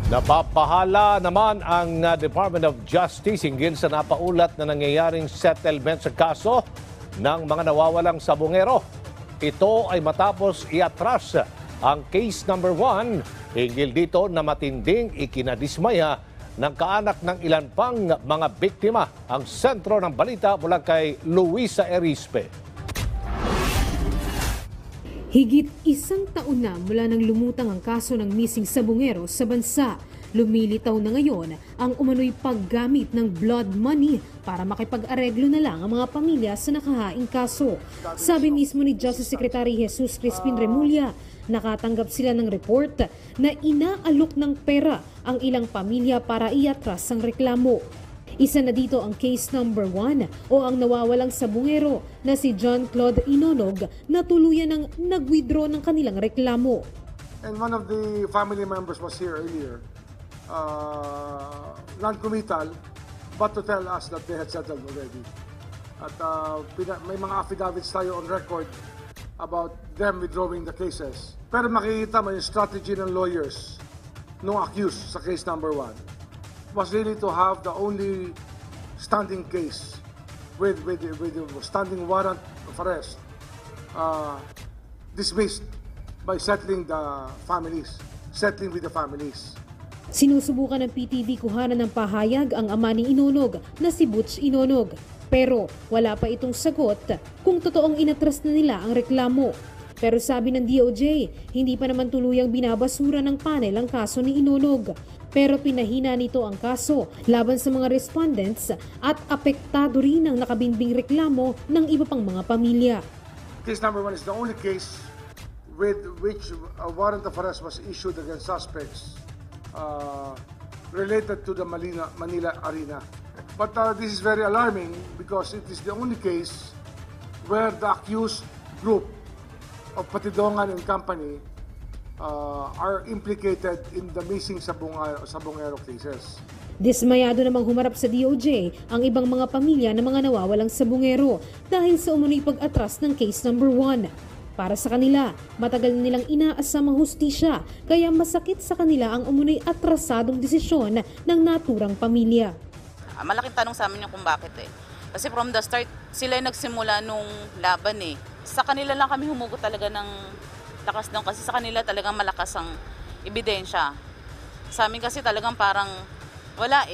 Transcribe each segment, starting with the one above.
Napapahala naman ang Department of Justice hinggil sa napaulat na nangyayaring settlement sa kaso ng mga nawawalang sabongero. Ito ay matapos iatras ang case number 1 hinggil dito na matinding ikinadismaya ng kaanak ng ilan pang mga biktima. Ang sentro ng balita mula kay Luisa Erispe. Higit isang taon na mula nang lumutang ang kaso ng missing sabongero sa bansa. Lumilitaw na ngayon ang umano'y paggamit ng blood money para makipag-areglo na lang ang mga pamilya sa nakahaing kaso. Sabi mismo ni Justice Secretary Jesus Crispin Remulla, nakatanggap sila ng report na inaalok ng pera ang ilang pamilya para iatras ang reklamo. Isa na dito ang case number 1 o ang nawawalang sabongero na si John Claude Inonog na tuluyan ng nag-withdraw ng kanilang reklamo. And one of the family members was here earlier, non-committal, but to tell us that they had settled already. At may mga affidavits tayo on record about them withdrawing the cases. Pero makikita mo yung strategy ng lawyers nung accused sa case number 1 was really to have the only standing case with the standing warrant of arrest dismissed by settling with the families. Sinusubukan ng PTV kuhanan ng pahayag ang ama ni Inonog na si Butch Inonog. Pero wala pa itong sagot kung totoong inatras na nila ang reklamo. Pero sabi ng DOJ, hindi pa naman tuluyang binabasura ng panel ang kaso ni Inonog. Pero pinahina nito ang kaso laban sa mga respondents at apektado rin ang nakabinbing reklamo ng iba pang mga pamilya. Case number 1 is the only case with which a warrant of arrest was issued against suspects related to the Manila Arena. But this is very alarming because it is the only case where the accused group of Patidongan and Company are implicated in the missing sabongero cases. Dismayado namang humarap sa DOJ ang ibang mga pamilya ng mga nawawalang sabongero dahil sa umunoy pag-atras ng case number 1. Para sa kanila, matagal na nilang inaasam ang hustisya kaya masakit sa kanila ang umunoy atrasadong desisyon ng naturang pamilya. Malaking tanong sa amin yung kung bakit Kasi from the start, sila yung nagsimula nung laban Sa kanila lang kami humugot talaga ng lakas doon kasi sa kanila talagang malakas ang ebidensya. Sa amin kasi talagang parang wala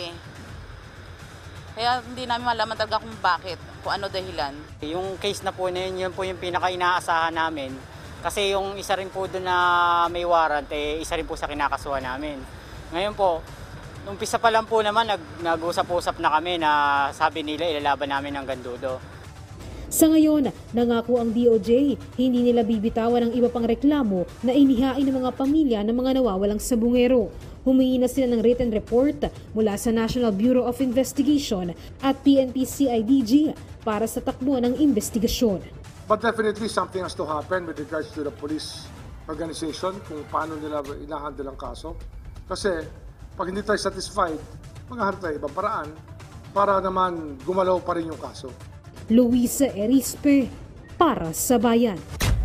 Kaya hindi namin malaman talaga kung bakit, kung ano dahilan. Yung case na po na yun po yung pinaka-inaasahan namin. Kasi yung isa rin po doon na may warrant, isa rin po sa kinakasuhan namin. Ngayon po, umpisa pa lang po naman, nag-usap-usap na kami na sabi nila ilalaban namin ng gandudo. Sa ngayon, nangako ang DOJ, hindi nila bibitawan ang iba pang reklamo na inihain ng mga pamilya ng mga nawawalang sabongero. Humingi na sila ng written report mula sa National Bureau of Investigation at PNP-CIDG para sa takbo ng investigasyon. But definitely something has to happen with regards to the police organization kung paano nila inahandle ang kaso. Kasi pag hindi tayo satisfied, maghahanap tayo ibang paraan para naman gumalaw pa rin yung kaso. Luisa Erispe, para sa Bayan.